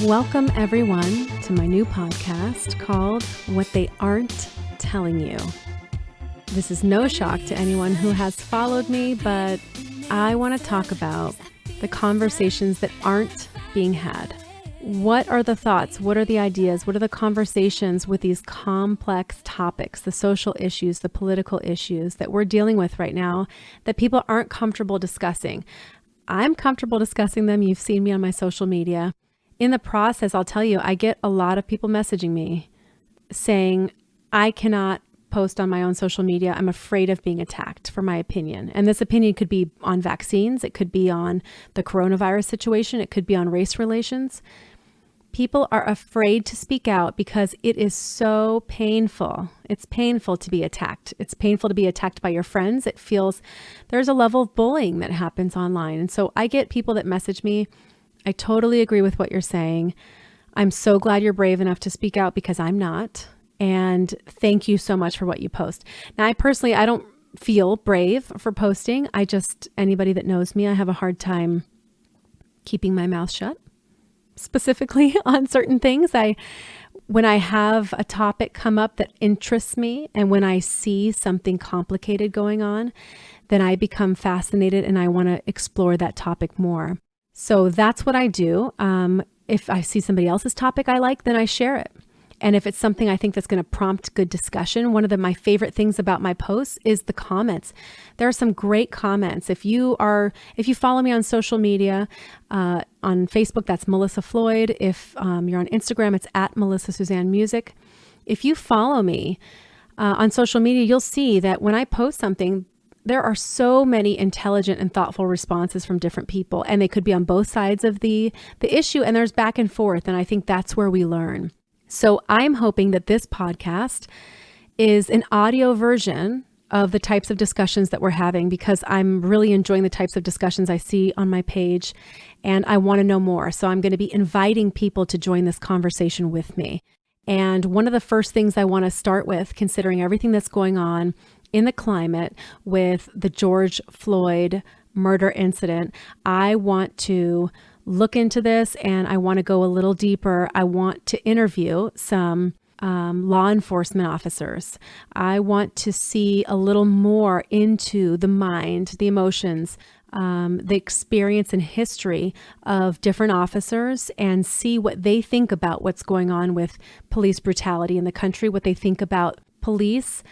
Welcome, everyone, to my new podcast called What They Aren't Telling You. This is no shock to anyone who has followed me, but I want to talk about the conversations that aren't being had. What are the thoughts? What are the ideas? What are the conversations with these complex topics, the social issues, the political issues that we're dealing with right now that people aren't comfortable discussing? I'm comfortable discussing them. You've seen me on my social media. In the process, I'll tell you, I get a lot of people messaging me saying, I cannot post on my own social media. I'm afraid of being attacked for my opinion. And this opinion could be on vaccines. It could be on the coronavirus situation. It could be on race relations. People are afraid to speak out because it is so painful. It's painful to be attacked. It's painful to be attacked by your friends. It feels there's a level of bullying that happens online. And so I get people that message me. I totally agree with what you're saying. I'm so glad you're brave enough to speak out because I'm not. And thank you so much for what you post. Now, I don't feel brave for posting. Anybody that knows me, I have a hard time keeping my mouth shut, specifically on certain things. When I have a topic come up that interests me, and when I see something complicated going on, then I become fascinated and I want to explore that topic more. So that's what I do. If I see somebody else's topic I like, then I share it. And if it's something I think that's going to prompt good discussion, one of my favorite things about my posts is the comments. There are some great comments. If you follow me on social media, on Facebook, that's Melissa Floyd. If you're on Instagram, it's at Melissa Suzanne Music. If you follow me on social media, you'll see that when I post something, there are so many intelligent and thoughtful responses from different people, and they could be on both sides of the issue, and there's back and forth, and I think that's where we learn. So I'm hoping that this podcast is an audio version of the types of discussions that we're having, because I'm really enjoying the types of discussions I see on my page, and I want to know more. So I'm going to be inviting people to join this conversation with me. And one of the first things I want to start with, considering everything that's going on in the climate with the George Floyd murder incident, I want to look into this and I want to go a little deeper. I want to interview some law enforcement officers. I want to see a little more into the mind, the emotions, the experience and history of different officers, and see what they think about what's going on with police brutality in the country, what they think about police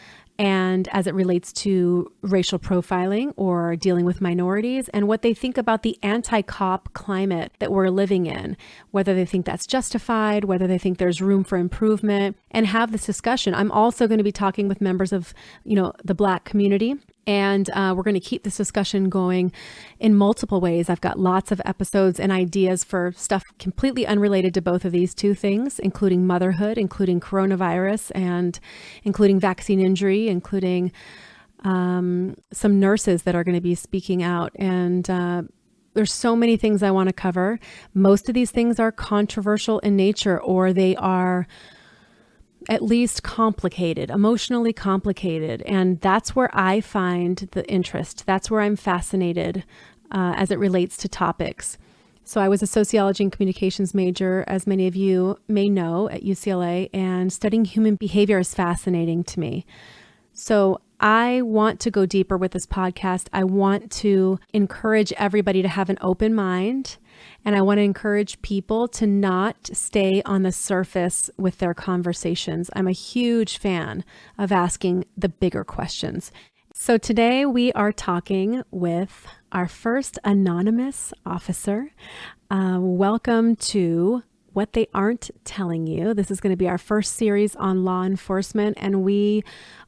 and as it relates to racial profiling or dealing with minorities, and what they think about the anti-cop climate that we're living in, whether they think that's justified, whether they think there's room for improvement, and have this discussion. I'm also going to be talking with members of, the Black community, and we're going to keep this discussion going in multiple ways. I've got lots of episodes and ideas for stuff completely unrelated to both of these two things, including motherhood, including coronavirus, and including vaccine injury, including some nurses that are going to be speaking out. And there's so many things I want to cover. Most of these things are controversial in nature, or they are at least complicated, emotionally complicated. And that's where I find the interest. That's where I'm fascinated as it relates to topics. So I was a sociology and communications major, as many of you may know, at UCLA, and studying human behavior is fascinating to me. So I want to go deeper with this podcast. I want to encourage everybody to have an open mind, and I want to encourage people to not stay on the surface with their conversations. I'm a huge fan of asking the bigger questions. So today we are talking with our first anonymous officer. Welcome to What They Aren't Telling You. This is going to be our first series on law enforcement, and we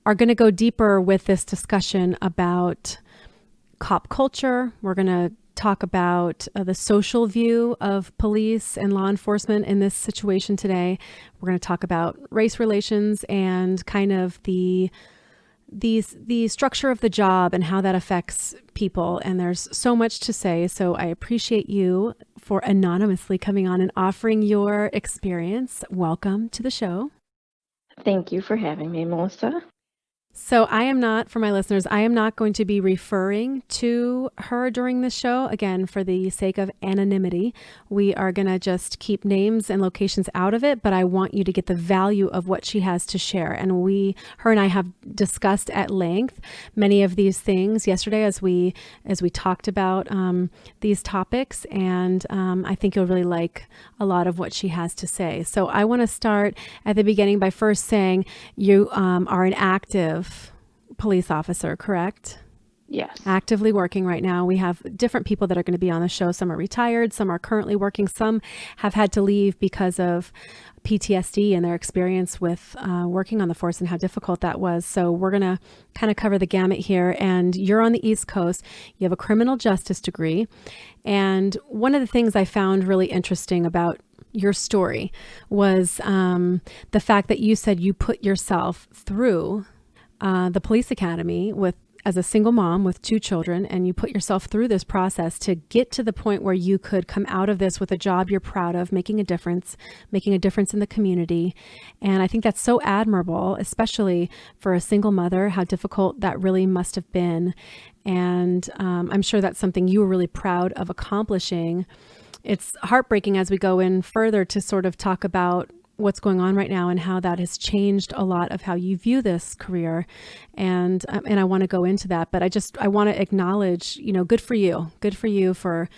are going to go deeper with this discussion about cop culture. We're going to talk about the social view of police and law enforcement in this situation today. We're going to talk about race relations and kind of the structure of the job and how that affects people. And there's so much to say. So I appreciate you for anonymously coming on and offering your experience. Welcome to the show. Thank you for having me, Melissa. So I am not, for my listeners, I am not going to be referring to her during this show. Again, for the sake of anonymity, we are going to just keep names and locations out of it, but I want you to get the value of what she has to share. And her and I have discussed at length many of these things yesterday as we talked about these topics. And I think you'll really like a lot of what she has to say. So I want to start at the beginning by first saying you are an active police officer, correct? Yes. Actively working right now. We have different people that are going to be on the show. Some are retired, some are currently working, some have had to leave because of PTSD and their experience with working on the force and how difficult that was. So we're going to kind of cover the gamut here. And you're on the East Coast. You have a criminal justice degree. And one of the things I found really interesting about your story was the fact that you said you put yourself through the police academy as a single mom with 2 children, and you put yourself through this process to get to the point where you could come out of this with a job you're proud of, making a difference in the community. And I think that's so admirable, especially for a single mother, how difficult that really must have been. And I'm sure that's something you were really proud of accomplishing. It's heartbreaking as we go in further to sort of talk about what's going on right now and how that has changed a lot of how you view this career. And I want to go into that, but I want to acknowledge, good for you for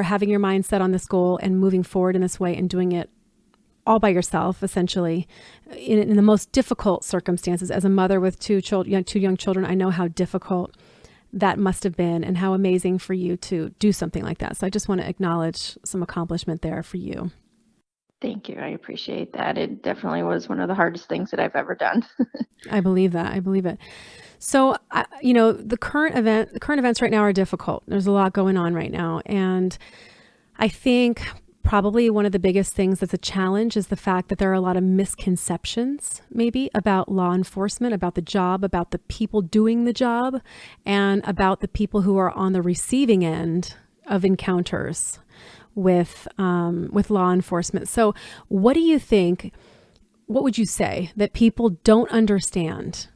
having your mind set on this goal and moving forward in this way and doing it all by yourself, essentially, in the most difficult circumstances. As a mother with 2 young children, I know how difficult that must have been and how amazing for you to do something like that. So I just want to acknowledge some accomplishment there for you. Thank you. I appreciate that. It definitely was one of the hardest things that I've ever done. I believe that. I believe it. So, the current events right now are difficult. There's a lot going on right now. And I think probably one of the biggest things that's a challenge is the fact that there are a lot of misconceptions maybe about law enforcement, about the job, about the people doing the job, and about the people who are on the receiving end of encounters with law enforcement. So what would you say that people don't understand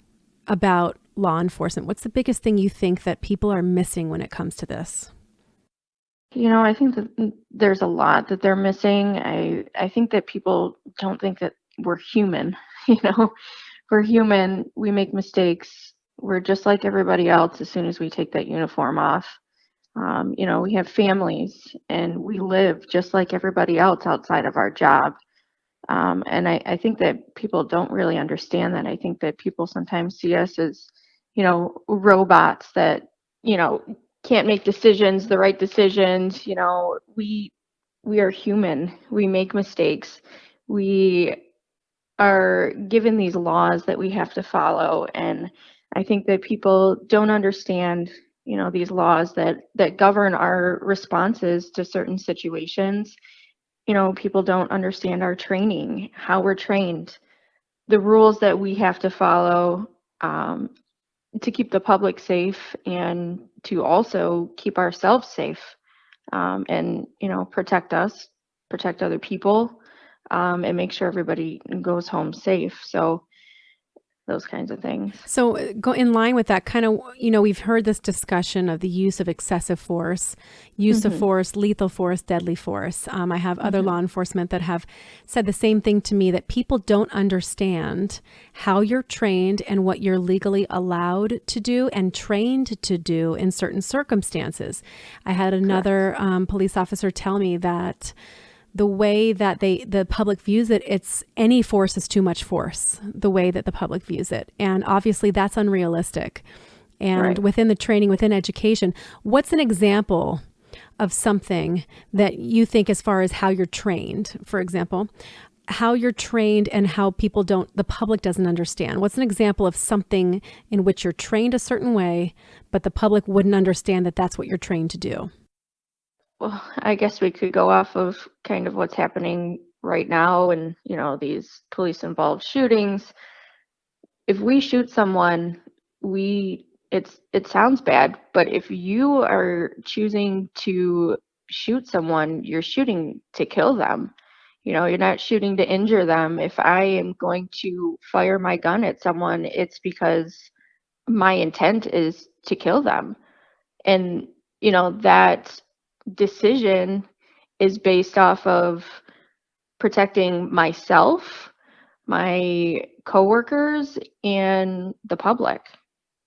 about law enforcement? What's the biggest thing you think that people are missing when it comes to this? I think that there's a lot that they're missing. I think that people don't think that we're human. We're human. We make mistakes. We're just like everybody else as soon as we take that uniform off. We have families and we live just like everybody else outside of our job. And I think that people don't really understand that. I think that people sometimes see us as, robots that, can't make the right decisions. We are human. We make mistakes. We are given these laws that we have to follow. And I think that people don't understand these laws that govern our responses to certain situations. People don't understand our training, how we're trained, the rules that we have to follow to keep the public safe and to also keep ourselves safe, and protect us, protect other people, and make sure everybody goes home safe. So those kinds of things. So go in line with that kind of, we've heard this discussion of the use of excessive force, of force, lethal force, deadly force. I have other law enforcement that have said the same thing to me, that people don't understand how you're trained and what you're legally allowed to do and trained to do in certain circumstances. I had another police officer tell me that the way that the public views it, it's any force is too much force, the way that the public views it. And obviously that's unrealistic. And within the training, within education, what's an example of something that you think, as far as how you're trained, for example, how you're trained and how the public doesn't understand? What's an example of something in which you're trained a certain way, but the public wouldn't understand that that's what you're trained to do? Well, I guess we could go off of kind of what's happening right now and, these police involved shootings. If we shoot someone, it sounds bad, but if you are choosing to shoot someone, you're shooting to kill them. You're not shooting to injure them. If I am going to fire my gun at someone, it's because my intent is to kill them. And, that decision is based off of protecting myself, my coworkers, and the public.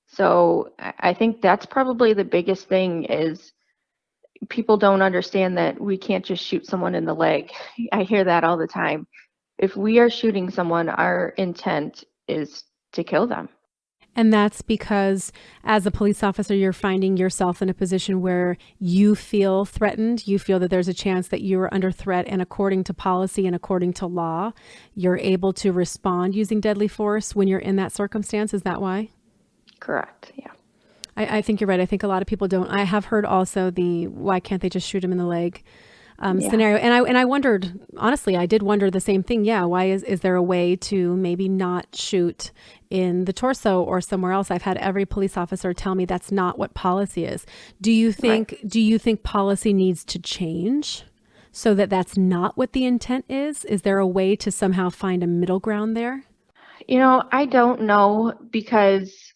So I think that's probably the biggest thing is people don't understand that we can't just shoot someone in the leg. I hear that all the time. If we are shooting someone, our intent is to kill them. And that's because as a police officer, you're finding yourself in a position where you feel threatened. You feel that there's a chance that you're under threat. And according to policy and according to law, you're able to respond using deadly force when you're in that circumstance. Is that why? Correct. Yeah. I think you're right. I think a lot of people don't. I have heard also the why can't they just shoot him in the leg scenario. And I wondered, honestly, I did wonder the same thing. Yeah. Why is there a way to maybe not shoot in the torso or somewhere else? I've had every police officer tell me that's not what policy is. Do you think policy needs to change so that that's not what the intent is? Is there a way to somehow find a middle ground there? I don't know, because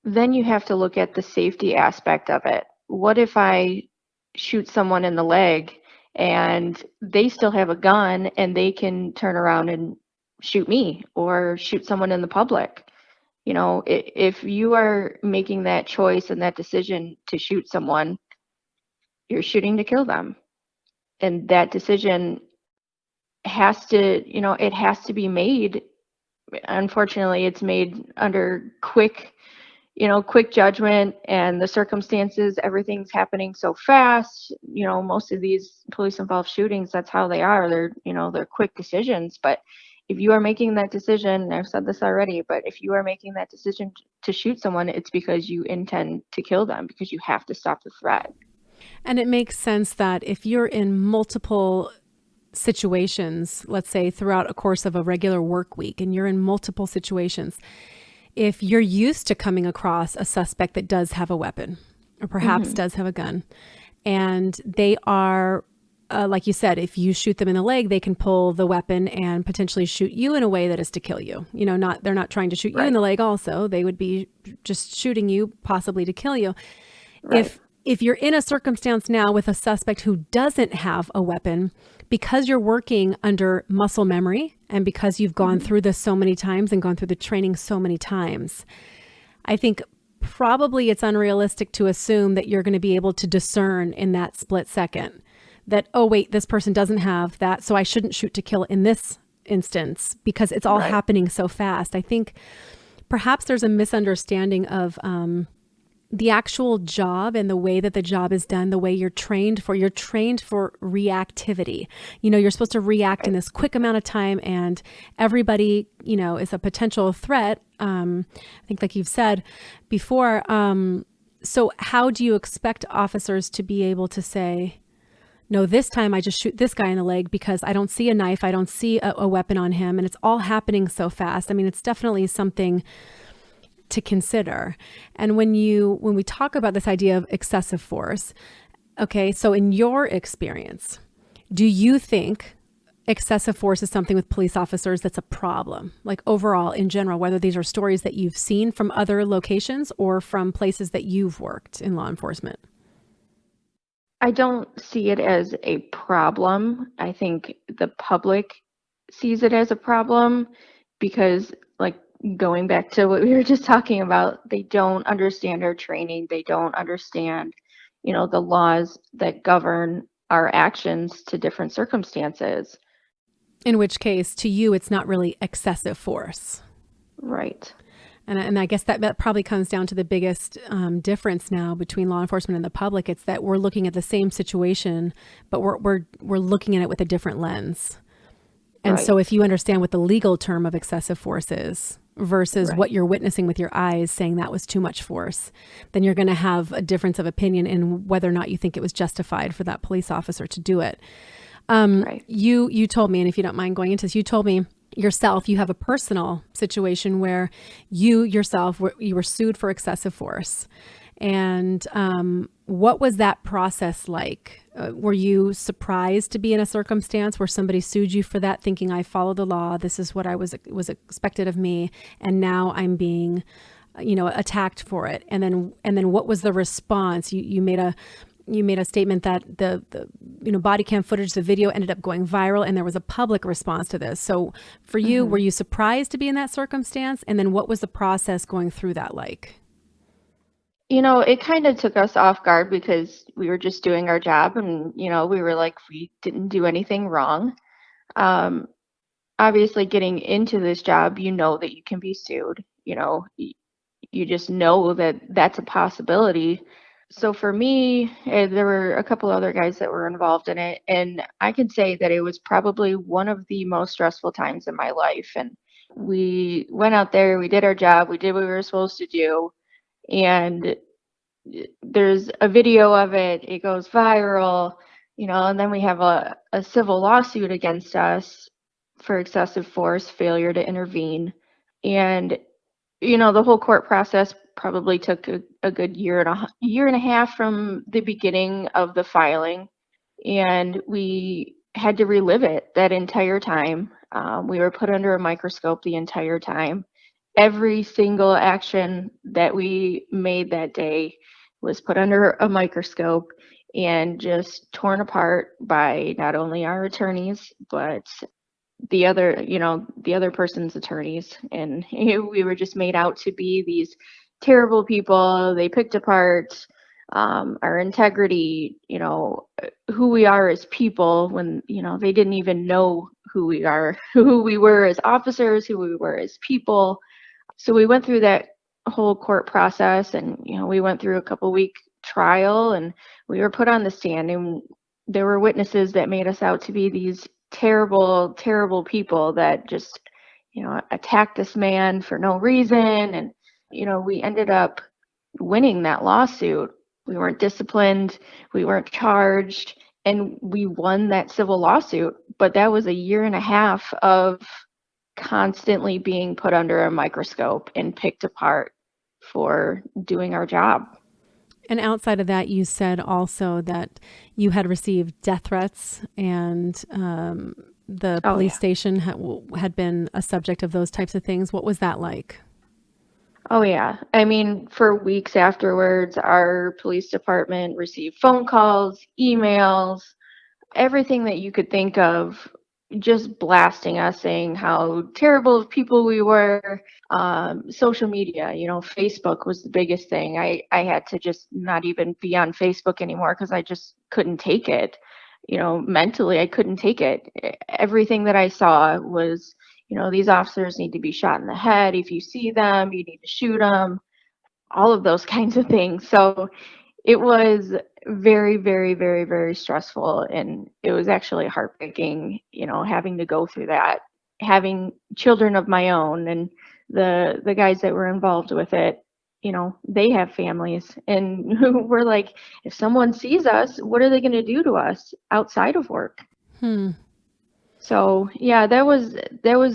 then you have to look at the safety aspect of it. What if I shoot someone in the leg and they still have a gun and they can turn around and shoot me or shoot someone in the public? If you are making that choice and that decision to shoot someone, you're shooting to kill them. And that decision has to, it has to be made. Unfortunately, it's made under quick judgment, and the circumstances, everything's happening so fast. Most of these police involved shootings, that's how they are. They're quick decisions. But if you are making that decision, and I've said this already, but if you are making that decision to shoot someone, it's because you intend to kill them, because you have to stop the threat. And it makes sense that if you're in multiple situations, let's say throughout a course of a regular work week, and you're in multiple situations, if you're used to coming across a suspect that does have a weapon or perhaps does have a gun, and they are, like you said, if you shoot them in the leg, they can pull the weapon and potentially shoot you in a way that is to kill you. They're not trying to shoot you in the leg also. They would be just shooting you possibly to kill you. Right. If you're in a circumstance now with a suspect who doesn't have a weapon, because you're working under muscle memory and because you've gone through this so many times and gone through the training so many times, I think probably it's unrealistic to assume that you're going to be able to discern in that split second that, oh, wait, this person doesn't have that, so I shouldn't shoot to kill in this instance, because it's all happening so fast. I think perhaps there's a misunderstanding of the actual job and the way that the job is done, the way you're trained for reactivity. You're supposed to react in this quick amount of time, and everybody, is a potential threat. I think like you've said before. So how do you expect officers to be able to say, no, this time I just shoot this guy in the leg because I don't see a knife, I don't see a weapon on him, and it's all happening so fast? I mean, it's definitely something to consider. And when we talk about this idea of excessive force, okay, so in your experience, do you think excessive force is something with police officers that's a problem, like overall in general, whether these are stories that you've seen from other locations or from places that you've worked in law enforcement? I don't see it as a problem. I think the public sees it as a problem because, like, going back to what we were just talking about, they don't understand our training. They don't understand, the laws that govern our actions to different circumstances. In which case, to you, it's not really excessive force. Right. And I guess that probably comes down to the biggest difference now between law enforcement and the public. It's that we're looking at the same situation, but we're looking at it with a different lens. And so if you understand what the legal term of excessive force is versus what you're witnessing with your eyes saying that was too much force, then you're going to have a difference of opinion in whether or not you think it was justified for that police officer to do it. You told me, and if you don't mind going into this, you told me yourself, you have a personal situation where you yourself, you were sued for excessive force. And what was that process like? Were you surprised to be in a circumstance where somebody sued you for that, thinking I followed the law, this is what I was expected of me, and now I'm being, attacked for it? And then what was the response? You made a statement that the body cam footage, the video ended up going viral, and there was a public response to this. So for you, were you surprised to be in that circumstance? And then what was the process going through that like? It kind of took us off guard because we were just doing our job, and, we were like, we didn't do anything wrong. Obviously, getting into this job, that you can be sued. You just know that that's a possibility. So for me, there were a couple other guys that were involved in it, and I can say that it was probably one of the most stressful times in my life. And we went out there, we did our job, we did what we were supposed to do, and there's a video of it, it goes viral, and then we have a civil lawsuit against us for excessive force, failure to intervene. And the whole court process probably took a good year and a half from the beginning of the filing, and we had to relive it that entire time. We were put under a microscope the entire time. Every single action that we made that day was put under a microscope and just torn apart by not only our attorneys, but the other person's attorneys. And we were just made out to be these terrible people. They picked apart our integrity, who we are as people, when, they didn't even know who we are, who we were as officers, who we were as people. So we went through that whole court process, and, we went through a couple-week trial, and we were put on the stand, and there were witnesses that made us out to be these terrible, terrible people that just, attacked this man for no reason. And, we ended up winning that lawsuit. We weren't disciplined, we weren't charged, and we won that civil lawsuit. But that was a year and a half of constantly being put under a microscope and picked apart for doing our job. And outside of that, you said also that you had received death threats, and the police station had been a subject of those types of things. What was that like? Oh, yeah. I mean, for weeks afterwards, our police department received phone calls, emails, everything that you could think of, just blasting us, saying how terrible of people we were. Social media, Facebook was the biggest thing. I had to just not even be on Facebook anymore because I just couldn't take it. Mentally, I couldn't take it. Everything that I saw was, these officers need to be shot in the head. If you see them, you need to shoot them. All of those kinds of things. So it was very, very, very, very stressful, and it was actually heartbreaking, having to go through that, having children of my own, and the guys that were involved with it, they have families, and we're like, if someone sees us, what are they going to do to us outside of work? So yeah, that was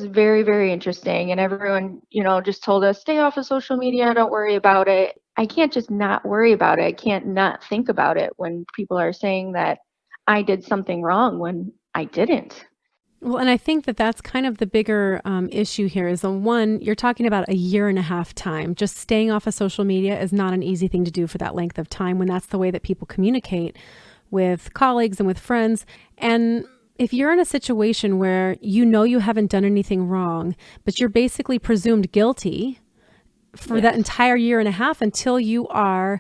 very, very interesting. And everyone, just told us, stay off of social media, don't worry about it. I can't just not worry about it. I can't not think about it when people are saying that I did something wrong when I didn't. Well, and I think that that's kind of the bigger issue here is, the one, you're talking about a year and a half time. Just staying off of social media is not an easy thing to do for that length of time, when that's the way that people communicate with colleagues and with friends. And if you're in a situation where you haven't done anything wrong, but you're basically presumed guilty for that entire year and a half until you are,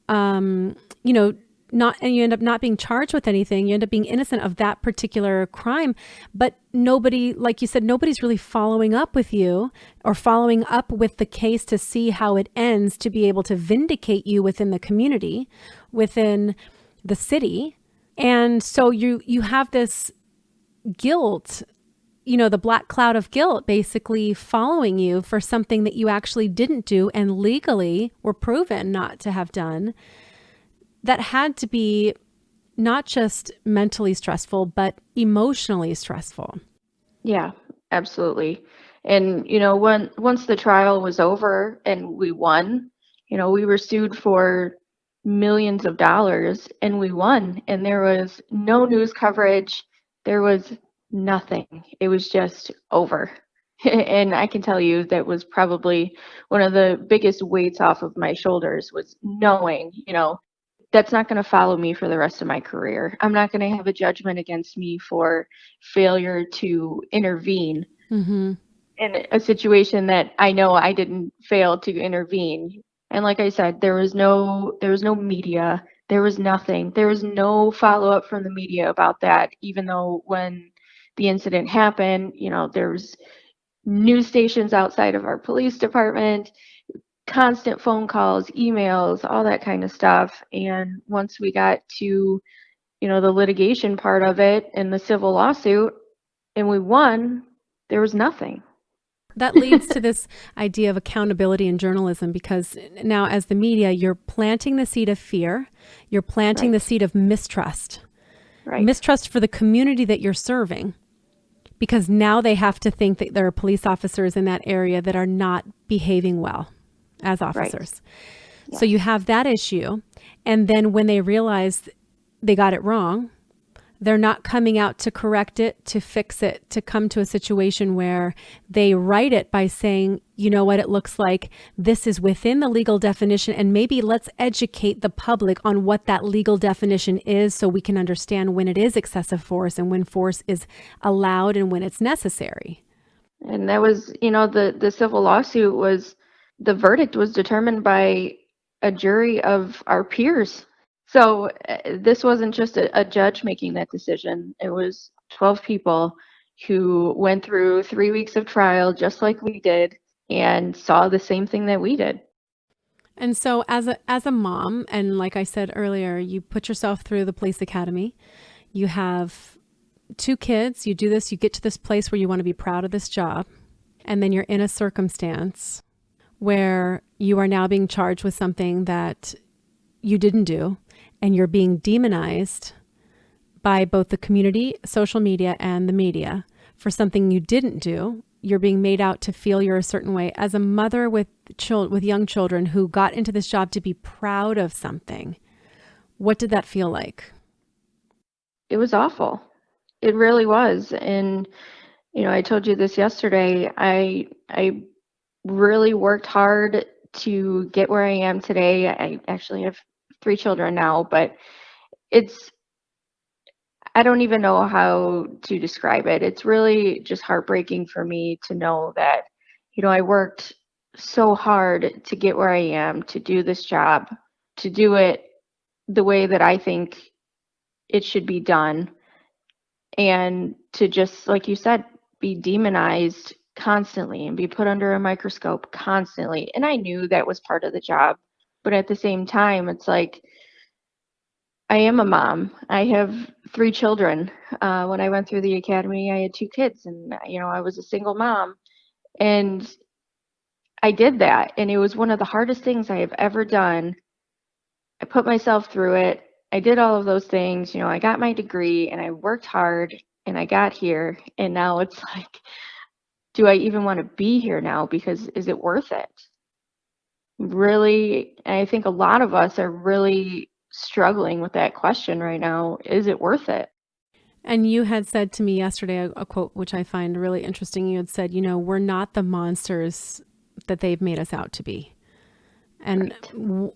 not, and you end up not being charged with anything, you end up being innocent of that particular crime. But nobody, like you said, nobody's really following up with you or following up with the case to see how it ends, to be able to vindicate you within the community, within the city. And so you have this guilt, the black cloud of guilt basically following you for something that you actually didn't do and legally were proven not to have done. That had to be not just mentally stressful, but emotionally stressful. Yeah, absolutely. And, once the trial was over and we won, We were sued for millions of dollars and we won, and there was no news coverage. There was nothing. It was just over. And I can tell you that was probably one of the biggest weights off of my shoulders, was knowing, that's not going to follow me for the rest of my career. I'm not going to have a judgment against me for failure to intervene Mm-hmm. in a situation that I know I didn't fail to intervene. And like I said, there was no media, there was nothing. There was no follow-up from the media about that, even though when the incident happened, there was news stations outside of our police department, constant phone calls, emails, all that kind of stuff. And once we got to, the litigation part of it and the civil lawsuit and we won, there was nothing. That leads to this idea of accountability in journalism, because now as the media, you're planting the seed of fear. You're planting the seed of mistrust. Right. Mistrust for the community that you're serving, because now they have to think that there are police officers in that area that are not behaving well as officers. Right. So you have that issue. And then when they realize they got it wrong, they're not coming out to correct it, to fix it, to come to a situation where they right it by saying, you know what it looks like, this is within the legal definition, and maybe let's educate the public on what that legal definition is so we can understand when it is excessive force and when force is allowed and when it's necessary. And that was, the civil lawsuit was, the verdict was determined by a jury of our peers. So this wasn't just a judge making that decision. It was 12 people who went through 3 weeks of trial just like we did and saw the same thing that we did. And so as a mom, and like I said earlier, you put yourself through the police academy. You have 2 kids. You do this, you get to this place where you want to be proud of this job. And then you're in a circumstance where you are now being charged with something that you didn't do. And you're being demonized by both the community, social media, and the media for something you didn't do. You're being made out to feel you're a certain way. As a mother with young children who got into this job to be proud of something, what did that feel like? It was awful. It really was. And, I told you this yesterday. I really worked hard to get where I am today. I actually have 3 children now, but I don't even know how to describe it. It's really just heartbreaking for me to know that, I worked so hard to get where I am, to do this job, to do it the way that I think it should be done, and to just, like you said, be demonized constantly and be put under a microscope constantly. And I knew that was part of the job, but at the same time, it's like, I am a mom. I have 3 children. When I went through the academy, I had 2 kids, and I was a single mom, and I did that, and it was one of the hardest things I have ever done. I put myself through it. I did all of those things. I got my degree, and I worked hard, and I got here, and now it's like, do I even want to be here now? Because is it worth it? Really, I think a lot of us are really struggling with that question right now. Is it worth it? And you had said to me yesterday, a quote which I find really interesting. You had said, we're not the monsters that they've made us out to be. And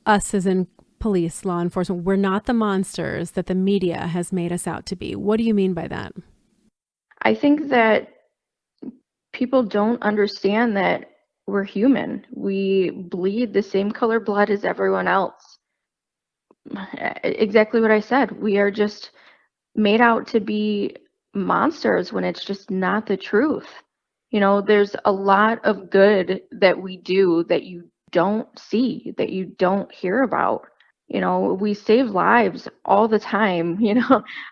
us as in police, law enforcement, we're not the monsters that the media has made us out to be. What do you mean by that? I think that people don't understand that we're human. We bleed the same color blood as everyone else. Exactly what I said. We are just made out to be monsters when it's just not the truth. There's a lot of good that we do that you don't see, that you don't hear about. We save lives all the time.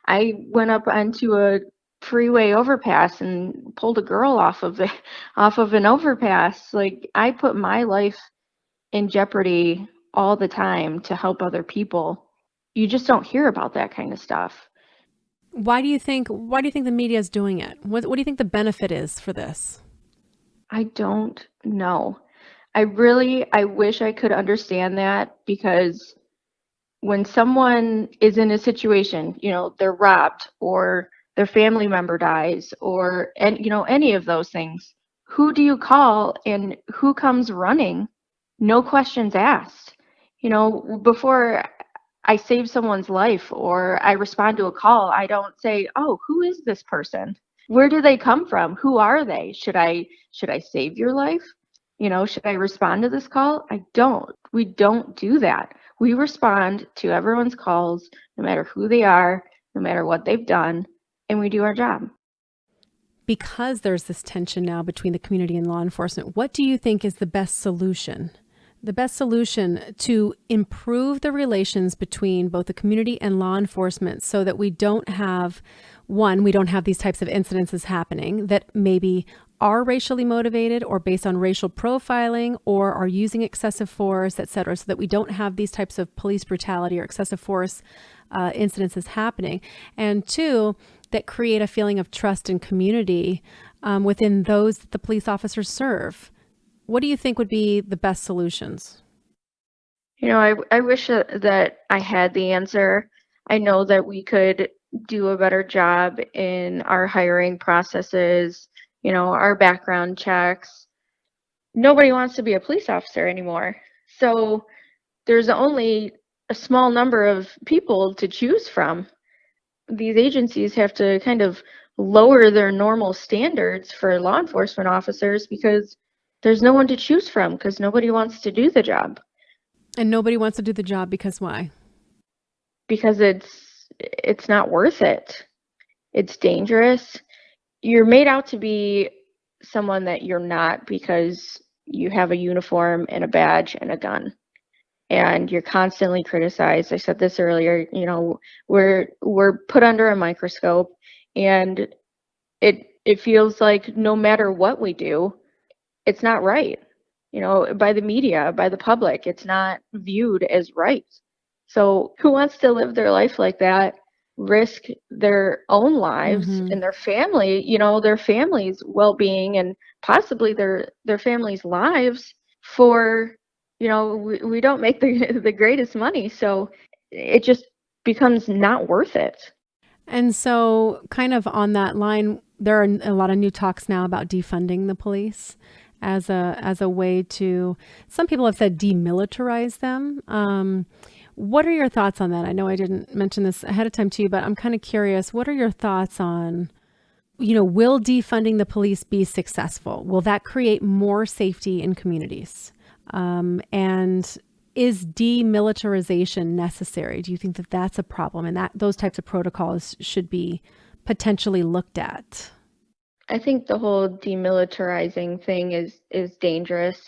I went up onto a freeway overpass and pulled a girl off of an overpass. Like, I put my life in jeopardy all the time to help other people. You just don't hear about that kind of stuff. Why do you think the media is doing it? What do you think the benefit is for this? I don't know. I wish I could understand that, because when someone is in a situation, they're robbed or their family member dies or, and any of those things, who do you call and who comes running? No questions asked. Before I save someone's life or I respond to a call, I don't say, "Oh, who is this person? Where do they come from? Who are they? Should I save your life? Should I respond to this call?" I don't. We don't do that. We respond to everyone's calls, no matter who they are, no matter what they've done, and we do our job. Because there's this tension now between the community and law enforcement, what do you think is the best solution? The best solution to improve the relations between both the community and law enforcement so that we don't have these types of incidences happening that maybe are racially motivated or based on racial profiling or are using excessive force, et cetera, so that we don't have these types of police brutality or excessive force incidences happening. And two, that create a feeling of trust and community within those that the police officers serve. What do you think would be the best solutions? I wish that I had the answer. I know that we could do a better job in our hiring processes, our background checks. Nobody wants to be a police officer anymore. So there's only a small number of people to choose from. These agencies have to kind of lower their normal standards for law enforcement officers because there's no one to choose from, because nobody wants to do the job. And nobody wants to do the job because why? Because it's not worth it. It's dangerous. You're made out to be someone that you're not because you have a uniform and a badge and a gun. And you're constantly criticized. I said this earlier, we're put under a microscope, and it feels like no matter what we do, it's not right. By the media, by the public, it's not viewed as right. So who wants to live their life like that, risk their own lives and their family, their family's well-being and possibly their family's lives for, we don't make the greatest money. So it just becomes not worth it. And so kind of on that line, there are a lot of new talks now about defunding the police as a way to, some people have said, demilitarize them. What are your thoughts on that? I know I didn't mention this ahead of time to you, but I'm kind of curious. What are your thoughts on, will defunding the police be successful? Will that create more safety in communities? And is demilitarization necessary? Do you think that that's a problem and that those types of protocols should be potentially looked at? I think the whole demilitarizing thing is dangerous.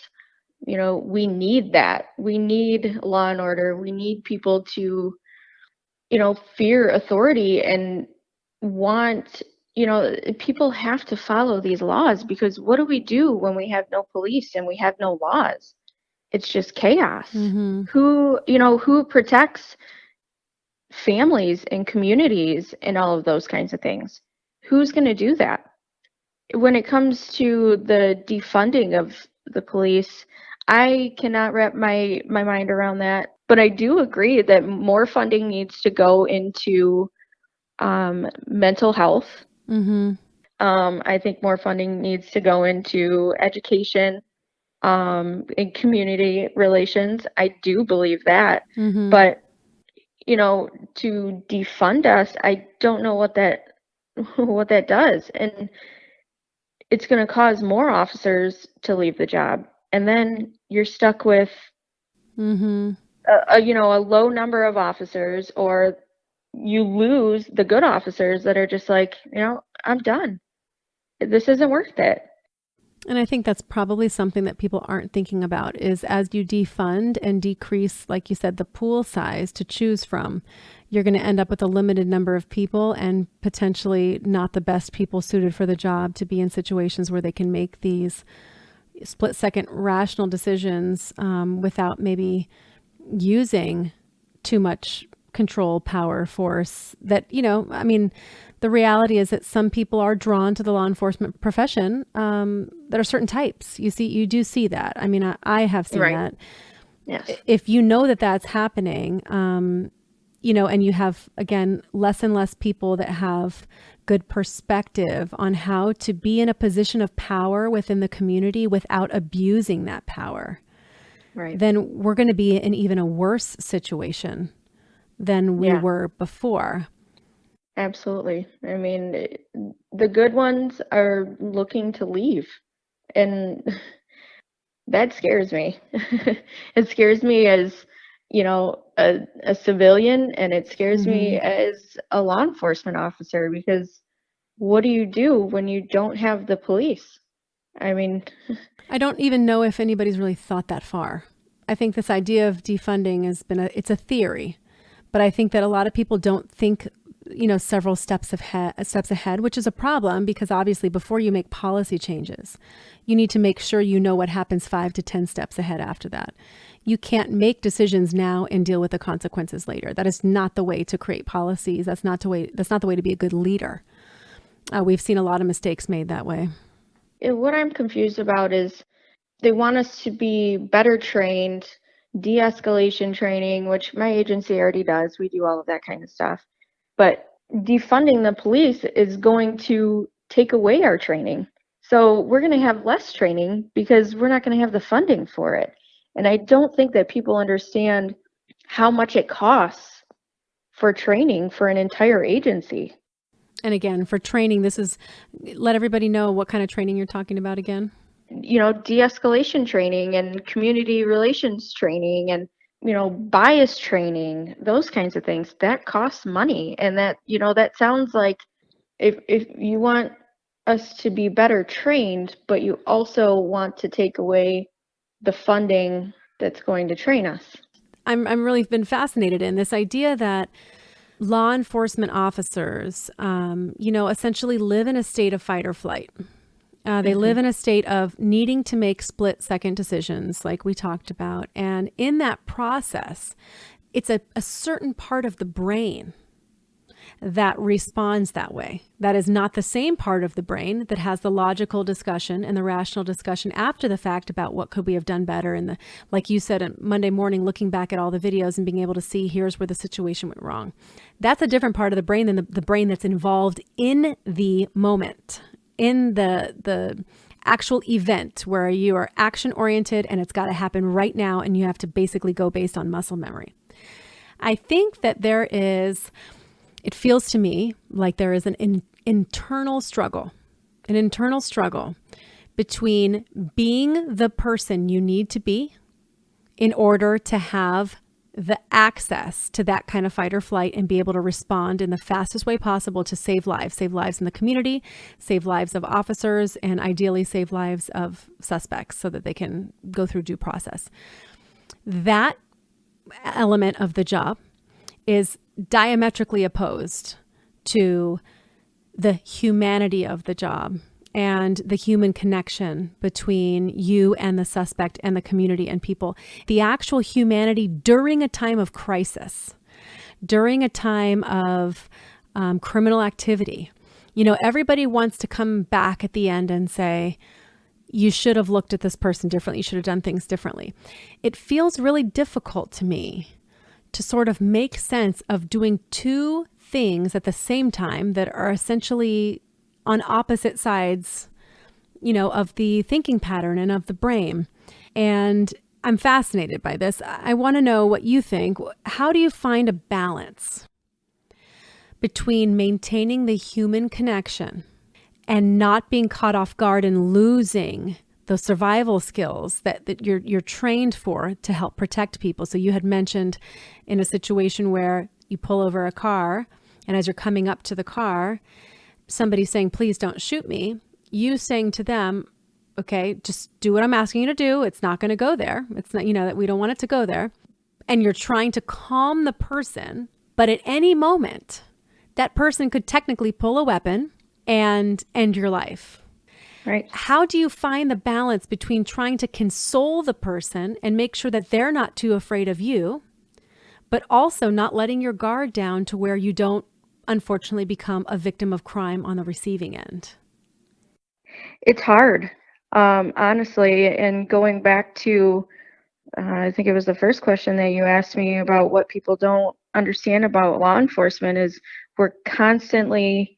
We need that. We need law and order. We need people to, fear authority and want, people have to follow these laws, because what do we do when we have no police and we have no laws? It's just chaos. Who protects families and communities and all of those kinds of things? Who's going to do that? When it comes to the defunding of the police, I cannot wrap my mind around that. But I do agree that more funding needs to go into mental health. I think more funding needs to go into education and community relations. I do believe that. But, to defund us, I don't know what that does. And it's going to cause more officers to leave the job. And then you're stuck with a low number of officers, or you lose the good officers that are just like, I'm done. This isn't worth it. And I think that's probably something that people aren't thinking about is as you defund and decrease, like you said, the pool size to choose from, you're going to end up with a limited number of people and potentially not the best people suited for the job to be in situations where they can make these split-second rational decisions without maybe using too much control, power, force that, The reality is that some people are drawn to the law enforcement profession that are certain types. You do see that. I mean, I have seen Right. that. Yes. If you know that that's happening, and you have, again, less and less people that have good perspective on how to be in a position of power within the community without abusing that power, Right. then we're going to be in even a worse situation than we were before. Absolutely. I mean, the good ones are looking to leave, and that scares me. It scares me as, a civilian, and it scares me as a law enforcement officer, because what do you do when you don't have the police? I mean, I don't even know if anybody's really thought that far. I think this idea of defunding it's a theory, but I think that a lot of people don't think, several steps ahead, which is a problem, because obviously before you make policy changes, you need to make sure you know what happens 5 to 10 steps ahead after that. You can't make decisions now and deal with the consequences later. That is not the way to create policies. That's not the way to be a good leader. We've seen a lot of mistakes made that way. what I'm confused about is they want us to be better trained, de-escalation training, which my agency already does. We do all of that kind of stuff. But defunding the police is going to take away our training. So we're going to have less training because we're not going to have the funding for it. And I don't think that people understand how much it costs for training for an entire agency. And again, for training, let everybody know what kind of training you're talking about again. De-escalation training and community relations training and, bias training, those kinds of things. That costs money. And that sounds like if you want us to be better trained, but you also want to take away the funding that's going to train us. I'm really been fascinated in this idea that law enforcement officers, essentially live in a state of fight or flight. They live in a state of needing to make split-second decisions, like we talked about. And in that process, it's a certain part of the brain that responds that way. That is not the same part of the brain that has the logical discussion and the rational discussion after the fact about what could we have done better. And like you said, on Monday morning, looking back at all the videos and being able to see here's where the situation went wrong. That's a different part of the brain than the brain that's involved in the moment, in the actual event where you are action oriented and it's got to happen right now. And you have to basically go based on muscle memory. I think that it feels to me like there is an internal struggle between being the person you need to be in order to have the access to that kind of fight or flight and be able to respond in the fastest way possible to save lives in the community, save lives of officers, and ideally save lives of suspects so that they can go through due process. That element of the job is diametrically opposed to the humanity of the job and the human connection between you and the suspect and the community and people. The actual humanity during a time of crisis, during a time of criminal activity. Everybody wants to come back at the end and say, you should have looked at this person differently. You should have done things differently. It feels really difficult to me to sort of make sense of doing two things at the same time that are essentially on opposite sides, of the thinking pattern and of the brain. And I'm fascinated by this. I want to know what you think. How do you find a balance between maintaining the human connection and not being caught off guard and losing those survival skills that you're trained for to help protect people? So you had mentioned in a situation where you pull over a car, and as you're coming up to the car, somebody's saying, please don't shoot me. You saying to them, okay, just do what I'm asking you to do. It's not going to go there. It's not, that we don't want it to go there. And you're trying to calm the person, but at any moment, that person could technically pull a weapon and end your life. Right. How do you find the balance between trying to console the person and make sure that they're not too afraid of you, but also not letting your guard down to where you don't unfortunately become a victim of crime on the receiving end? It's hard, honestly. And going back to, I think it was the first question that you asked me about what people don't understand about law enforcement is we're constantly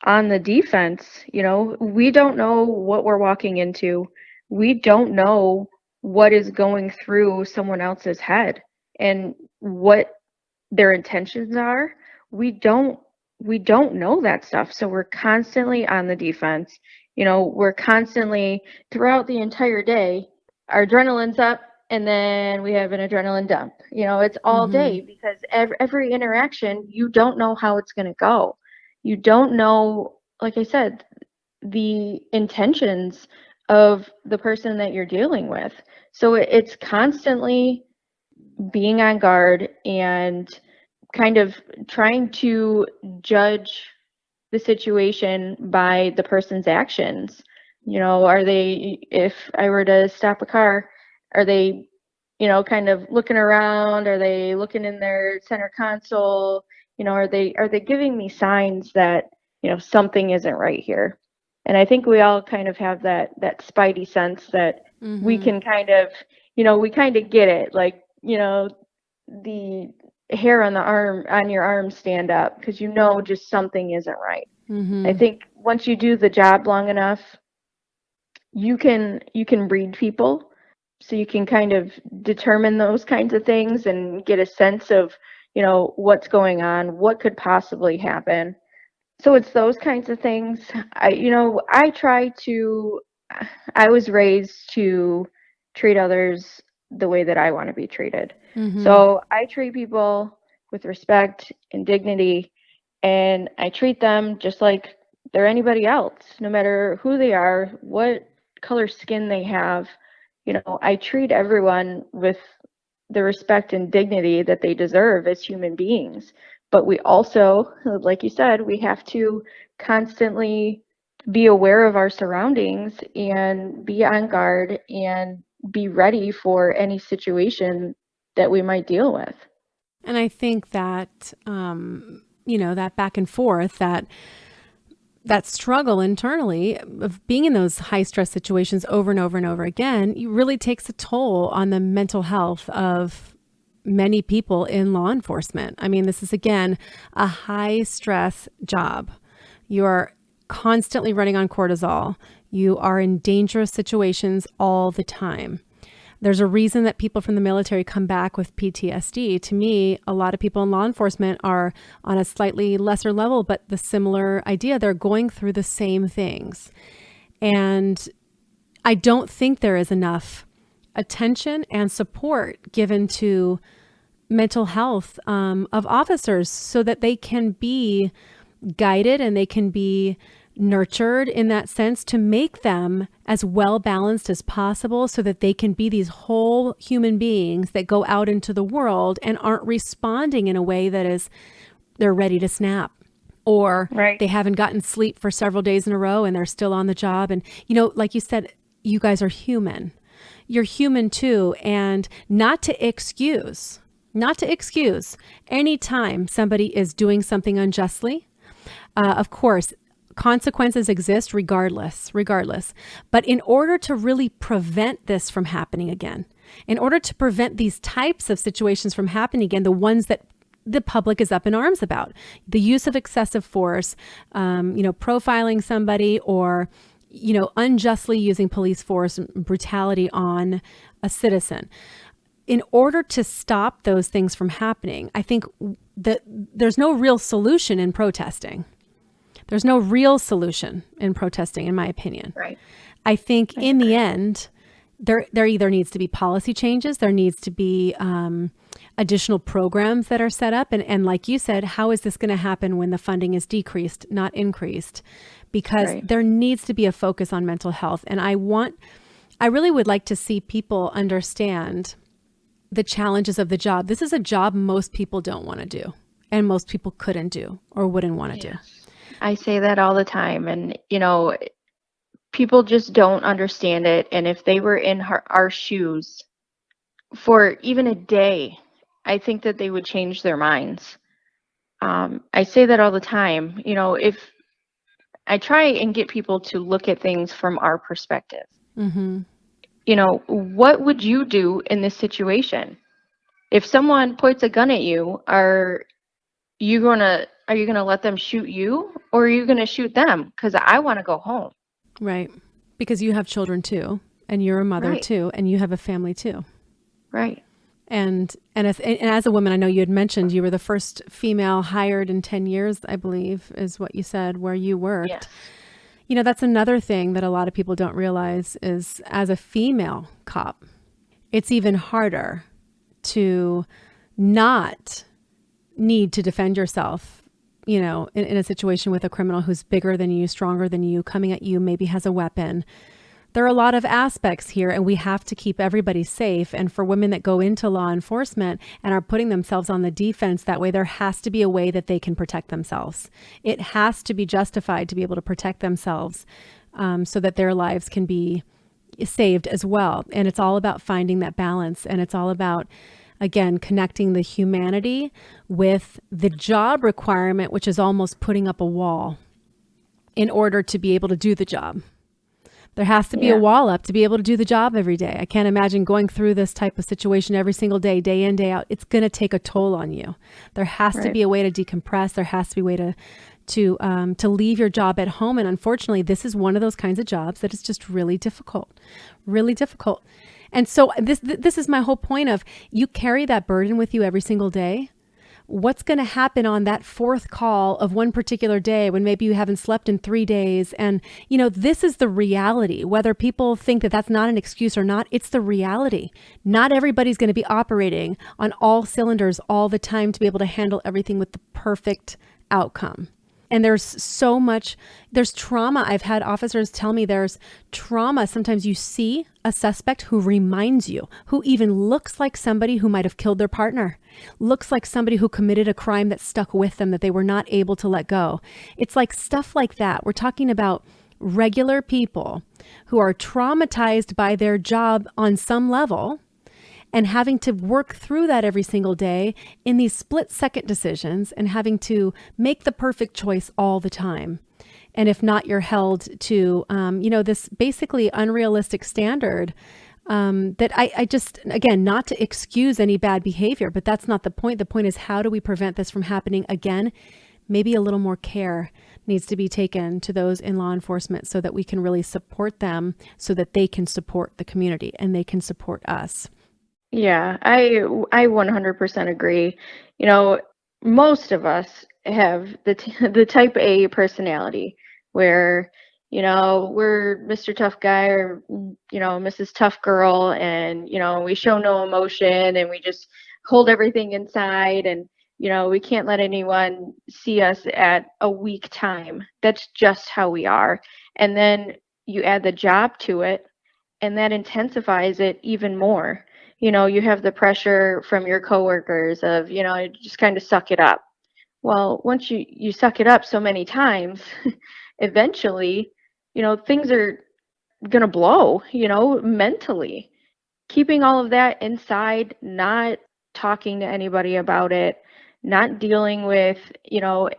on the defense. We don't know what we're walking into. We don't know what is going through someone else's head and what their intentions are. We don't know that stuff. So we're constantly on the defense. We're constantly throughout the entire day, our adrenaline's up and then we have an adrenaline dump. It's all day because every interaction, you don't know how it's going to go. You don't know, like I said, the intentions of the person that you're dealing with. So it's constantly being on guard and kind of trying to judge the situation by the person's actions. If I were to stop a car, are they, kind of looking around? Are they looking in their center console? Are they giving me signs that, something isn't right here? And I think we all kind of have that spidey sense that we can kind of, we kind of get it. Like, the hair on your arm stand up because just something isn't right. I think once you do the job long enough, you can read people, so you can kind of determine those kinds of things and get a sense of, what's going on, what could possibly happen. So it's those kinds of things. I was raised to treat others the way that I want to be treated. So I treat people with respect and dignity, and I treat them just like they're anybody else, no matter who they are, what color skin they have. I treat everyone with the respect and dignity that they deserve as human beings. But we also, like you said, we have to constantly be aware of our surroundings and be on guard and be ready for any situation that we might deal with. And I think that, that back and forth, that struggle internally of being in those high stress situations over and over and over again, it really takes a toll on the mental health of many people in law enforcement. I mean, this is, again, a high stress job. You are constantly running on cortisol. You are in dangerous situations all the time. There's a reason that people from the military come back with PTSD. To me, a lot of people in law enforcement are on a slightly lesser level, but the similar idea, they're going through the same things. And I don't think there is enough attention and support given to mental health of officers so that they can be guided and they can be nurtured in that sense to make them as well balanced as possible so that they can be these whole human beings that go out into the world and aren't responding in a way that is they're ready to snap, or Right. they haven't gotten sleep for several days in a row and they're still on the job. And, like you said, you guys are human. You're human too. And not to excuse anytime somebody is doing something unjustly. Of course, consequences exist regardless. But in order to really prevent this from happening again, in order to prevent these types of situations from happening again, the ones that the public is up in arms about, the use of excessive force, profiling somebody, or, unjustly using police force and brutality on a citizen. In order to stop those things from happening, I think that there's no real solution in protesting. There's no real solution in protesting, in my opinion. Right. I think in the end, there either needs to be policy changes, there needs to be additional programs that are set up. And like you said, how is this going to happen when the funding is decreased, not increased? Because there needs to be a focus on mental health. And I really would like to see people understand the challenges of the job. This is a job most people don't want to do, and most people couldn't do or wouldn't want to do. I say that all the time, and people just don't understand it. And if they were in our shoes for even a day, I think that they would change their minds. I say that all the time. If I try and get people to look at things from our perspective, Mm-hmm. What would you do in this situation? If someone points a gun at you, are you gonna let them shoot you, or are you gonna shoot them? Because I want to go home. Right. Because you have children too, and you're a mother Right. too, and you have a family too. Right. And as a woman, I know you had mentioned you were the first female hired in 10 years, I believe, is what you said, where you worked. Yes. That's another thing that a lot of people don't realize is as a female cop, it's even harder to not need to defend yourself, in a situation with a criminal who's bigger than you, stronger than you, coming at you, maybe has a weapon. There are a lot of aspects here, and we have to keep everybody safe. And for women that go into law enforcement and are putting themselves on the defense that way, there has to be a way that they can protect themselves. It has to be justified to be able to protect themselves, so that their lives can be saved as well. And it's all about finding that balance. And it's all about, again, connecting the humanity with the job requirement, which is almost putting up a wall in order to be able to do the job. There has to be a wall up to be able to do the job every day. I can't imagine going through this type of situation every single day, day in, day out. It's going to take a toll on you. There has to be a way to decompress. There has to be a way to leave your job at home. And unfortunately, this is one of those kinds of jobs that is just really difficult, really difficult. And so this is my whole point of, you carry that burden with you every single day. What's going to happen on that fourth call of one particular day when maybe you haven't slept in 3 days? And, this is the reality. Whether people think that that's not an excuse or not, it's the reality. Not everybody's going to be operating on all cylinders all the time to be able to handle everything with the perfect outcome. And there's trauma. I've had officers tell me there's trauma. Sometimes you see a suspect who reminds you, who even looks like somebody who might have killed their partner, looks like somebody who committed a crime that stuck with them that they were not able to let go. It's like stuff like that. We're talking about regular people who are traumatized by their job on some level, and having to work through that every single day in these split-second decisions and having to make the perfect choice all the time. And if not, you're held to, this basically unrealistic standard that I just, again, not to excuse any bad behavior, but that's not the point. The point is, how do we prevent this from happening again? Maybe a little more care needs to be taken to those in law enforcement so that we can really support them, so that they can support the community and they can support us. Yeah, I 100% agree. Most of us have the type A personality where, we're Mr. Tough Guy or, Mrs. Tough Girl, and, we show no emotion and we just hold everything inside, and, we can't let anyone see us at a weak time. That's just how we are. And then you add the job to it, and that intensifies it even more. You have the pressure from your coworkers of, just kind of suck it up. Well, once you suck it up so many times, eventually, things are going to blow, mentally. Keeping all of that inside, not talking to anybody about it, not dealing with,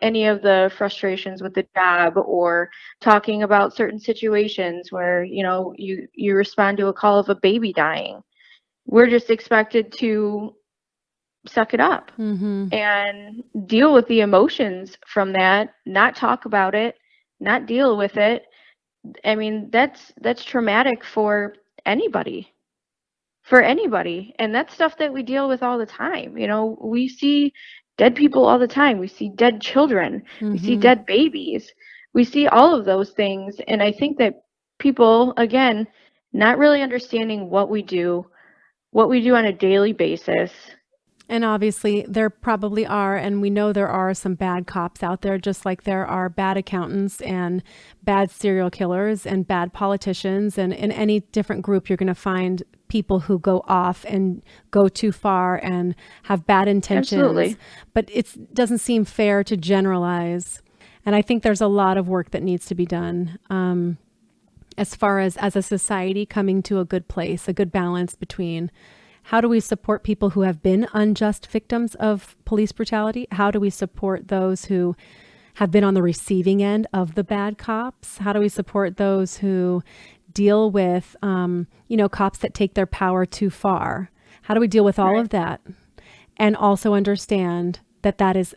any of the frustrations with the job, or talking about certain situations where, you respond to a call of a baby dying. We're just expected to suck it up and deal with the emotions from that, not talk about it, not deal with it. I mean, that's traumatic for anybody. And that's stuff that we deal with all the time. We see dead people all the time. We see dead children. We see dead babies. We see all of those things. And I think that people, again, not really understanding what we do on a daily basis. And obviously there probably are, and we know there are some bad cops out there, just like there are bad accountants and bad serial killers and bad politicians. And in any different group, you're going to find people who go off and go too far and have bad intentions. Absolutely. But it doesn't seem fair to generalize. And I think there's a lot of work that needs to be done. As far as a society coming to a good place, a good balance between How do we support people who have been unjust victims of police brutality? How do we support those who have been on the receiving end of the bad cops? How do we support those who deal with, cops that take their power too far? How do we deal with all of that? And also understand that that is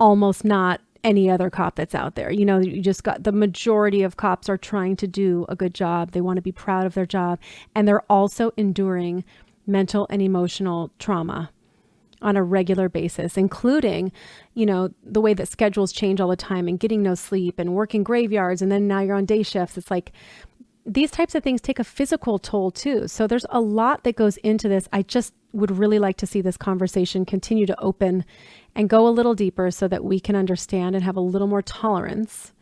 almost not any other cop that's out there. You just got the majority of cops are trying to do a good job. They want to be proud of their job. And they're also enduring mental and emotional trauma on a regular basis, including, the way that schedules change all the time and getting no sleep and working graveyards. And then now you're on day shifts. It's like these types of things take a physical toll too. So there's a lot that goes into this. I just would really like to see this conversation continue to open and go a little deeper so that we can understand and have a little more tolerance,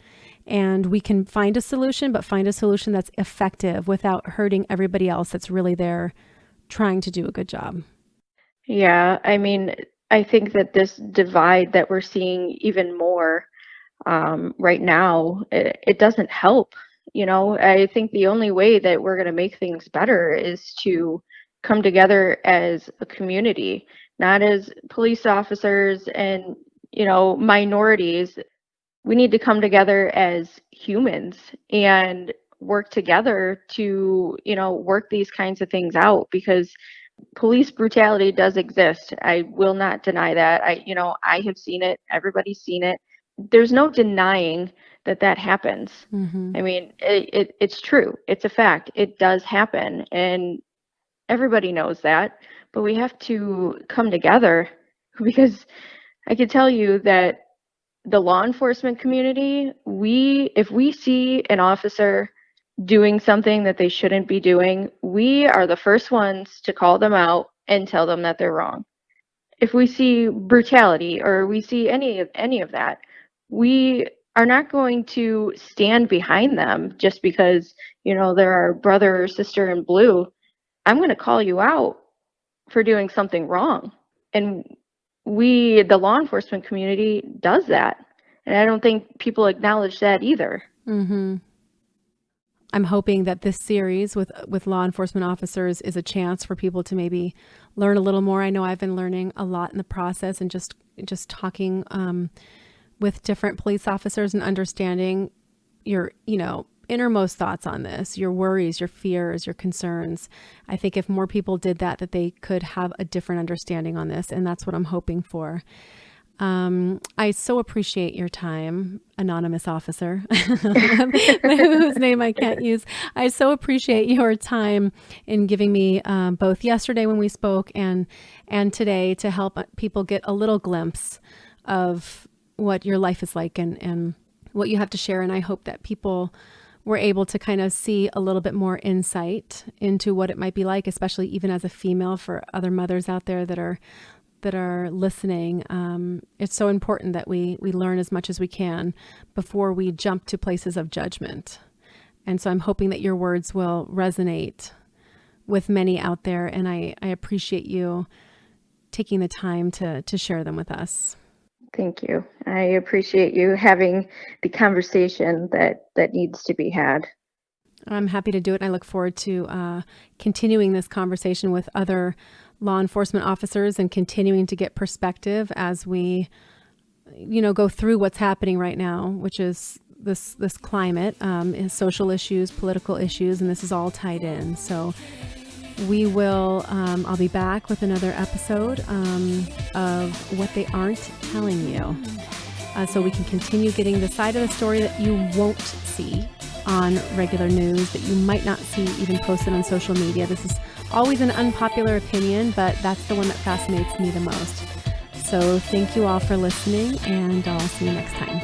and we can find a solution, but find a solution that's effective without hurting everybody else that's really there trying to do a good job. Yeah, I mean, I think that this divide that we're seeing even more right now, it doesn't help. I think the only way that we're going to make things better is to come together as a community, not as police officers and, minorities. We need to come together as humans and work together to, work these kinds of things out, because police brutality does exist. I will not deny that. I have seen it. Everybody's seen it. There's no denying that happens. Mm-hmm. I mean, it's true. It's a fact. It does happen. And everybody knows that. But we have to come together, because I can tell you that the law enforcement community, if we see an officer doing something that they shouldn't be doing, we are the first ones to call them out and tell them that they're wrong. If we see brutality or we see any of that, we are not going to stand behind them just because, they're our brother or sister in blue. I'm going to call you out for doing something wrong. And the law enforcement community does that. And I don't think people acknowledge that either. Mm-hmm. I'm hoping that this series with law enforcement officers is a chance for people to maybe learn a little more. I know I've been learning a lot in the process, and just talking with different police officers and understanding your, innermost thoughts on this, your worries, your fears, your concerns. I think if more people did that they could have a different understanding on this. And that's what I'm hoping for. I so appreciate your time, anonymous officer, whose name I can't use. I so appreciate your time in giving me both yesterday when we spoke and today to help people get a little glimpse of what your life is like and what you have to share. And I hope that people were able to kind of see a little bit more insight into what it might be like, especially even as a female, for other mothers out there that are listening. It's so important that we learn as much as we can before we jump to places of judgment. And so I'm hoping that your words will resonate with many out there. And I appreciate you taking the time to share them with us. Thank you. I appreciate you having the conversation that needs to be had. I'm happy to do it. I look forward to continuing this conversation with other law enforcement officers and continuing to get perspective as we, go through what's happening right now, which is this climate, social issues, political issues, and this is all tied in. So we will, I'll be back with another episode of What They Aren't Telling You. So we can continue getting the side of the story that you won't see on regular news, that you might not see even posted on social media. This is always an unpopular opinion, but that's the one that fascinates me the most. So thank you all for listening, and I'll see you next time.